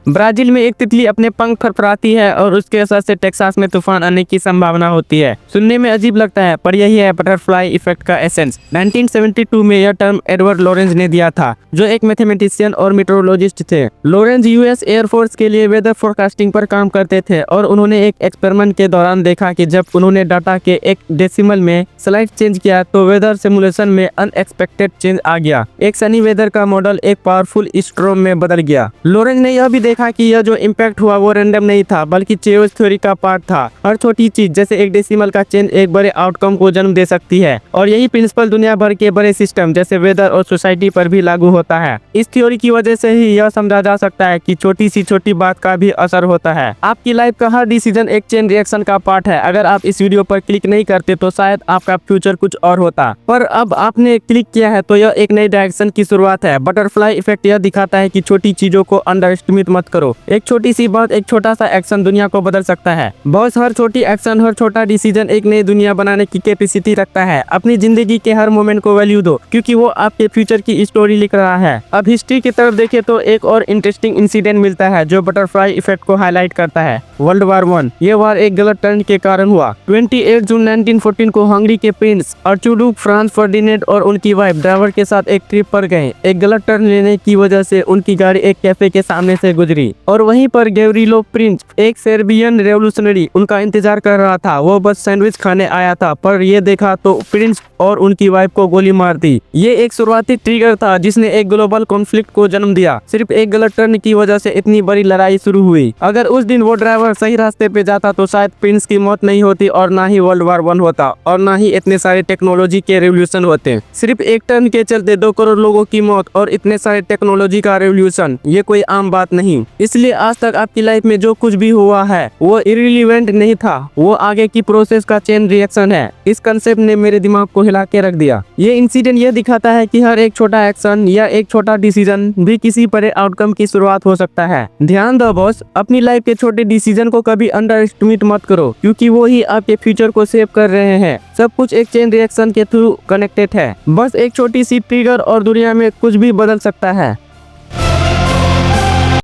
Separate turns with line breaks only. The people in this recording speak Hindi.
ब्राजील में एक तितली अपने पंख फड़फड़ाती है और उसके असर से टेक्सास में तूफान आने की संभावना होती है। सुनने में अजीब लगता है पर यही है बटरफ्लाई इफेक्ट का एसेंस। 1972 में यह टर्म एडवर्ड लॉरेंज ने दिया था, जो एक मैथमेटिशियन और मीटरोलॉजिस्ट थे। लॉरेंज यूएस एयरफोर्स के लिए वेदर फोरकास्टिंग पर काम करते थे और उन्होंने एक एक्सपेरिमेंट के दौरान देखा कि जब उन्होंने डाटा के एक डेसिमल में स्लाइड चेंज किया तो वेदर सिमुलेशन में अनएक्सपेक्टेड चेंज आ गया। एक सनी वेदर का मॉडल एक पावरफुल स्ट्रोम में बदल गया। लॉरेंज ने यह भी देखा कि यह जो इम्पैक्ट हुआ वो रैंडम नहीं था, बल्कि चेओस थ्योरी का पार्ट था। हर छोटी चीज जैसे एक डेसिमल का चेंज एक बड़े आउटकम को जन्म दे सकती है और यही प्रिंसिपल दुनिया भर के बड़े सिस्टम जैसे वेदर और सोसाइटी पर भी लागू होता है। इस थ्योरी की वजह से ही यह समझा जा सकता है कि छोटी बात का भी असर होता है। आपकी लाइफ का हर डिसीजन एक चेन रिएक्शन का पार्ट है। अगर आप इस वीडियो पर क्लिक नहीं करते तो शायद आपका फ्यूचर कुछ और होता, पर अब आपने क्लिक किया है तो यह एक नई डायरेक्शन की शुरुआत है। बटरफ्लाई इफेक्ट यह दिखाता है कि छोटी चीजों को अंडर एस्टिमेट मत करो। एक छोटी सी बात, एक छोटा सा एक्शन दुनिया को बदल सकता है। बॉस, हर छोटी एक्शन, हर छोटा डिसीजन एक नई दुनिया बनाने की कैपेसिटी रखता है। अपनी जिंदगी के हर मोमेंट को वैल्यू दो, क्योंकि वो आपके फ्यूचर की स्टोरी लिख रहा है। अब हिस्ट्री की तरफ देखें तो एक और इंटरेस्टिंग इंसिडेंट मिलता है जो बटरफ्लाई इफेक्ट को हाईलाइट करता है। World war 1। ये वार एक गलत टर्न के कारण हुआ। 28 जून 1914 को हंगरी के प्रिंस आर्चड्यूक फ्रांज फर्डिनेंड और उनकी वाइफ ड्राइवर के साथ एक ट्रिप पर गए। एक गलत टर्न लेने की वजह से उनकी गाड़ी एक कैफे के सामने से गुजरी और वहीं पर गैवरिलो प्रिंस, एक सर्बियन रेवोल्यूशनरी, उनका इंतजार कर रहा था। वो बस सैंडविच खाने आया था, पर ये देखा तो प्रिंस और उनकी वाइफ को गोली मार दी। ये एक शुरुआती ट्रिगर था जिसने एक ग्लोबल कॉन्फ्लिक्ट को जन्म दिया। सिर्फ एक गलत टर्न की वजह से इतनी बड़ी लड़ाई शुरू हुई। अगर उस दिन वो ड्राइवर सही रास्ते पे जाता तो शायद प्रिंस की मौत नहीं होती और ना ही वर्ल्ड वार 1 होता और ना ही इतने सारे टेक्नोलॉजी के रेवोल्यूशन होते। सिर्फ एक टर्न के चलते 2 करोड़ लोगों की मौत और इतने सारे टेक्नोलॉजी का रेवोल्यूशन, ये कोई आम बात नहीं। इसलिए आज तक आपकी लाइफ में जो कुछ भी हुआ है वो इररिलेवेंट नहीं था, वो आगे की प्रोसेस का चेन रिएक्शन है। इस कंसेप्ट ने मेरे दिमाग को हिला के रख दिया। ये इंसिडेंट ये दिखाता है कि हर एक छोटा एक्शन या एक छोटा डिसीजन भी किसी बड़े आउटकम की शुरुआत हो सकता है। ध्यान दो बॉस, अपनी लाइफ के छोटे डिसीजन को कभी अंडर एस्टिमेट मत करो, क्योंकि वो ही आपके फ्यूचर को सेव कर रहे हैं। सब कुछ एक चेन रिएक्शन के थ्रू कनेक्टेड है। बस एक छोटी सी ट्रिगर और दुनिया में कुछ भी बदल सकता है।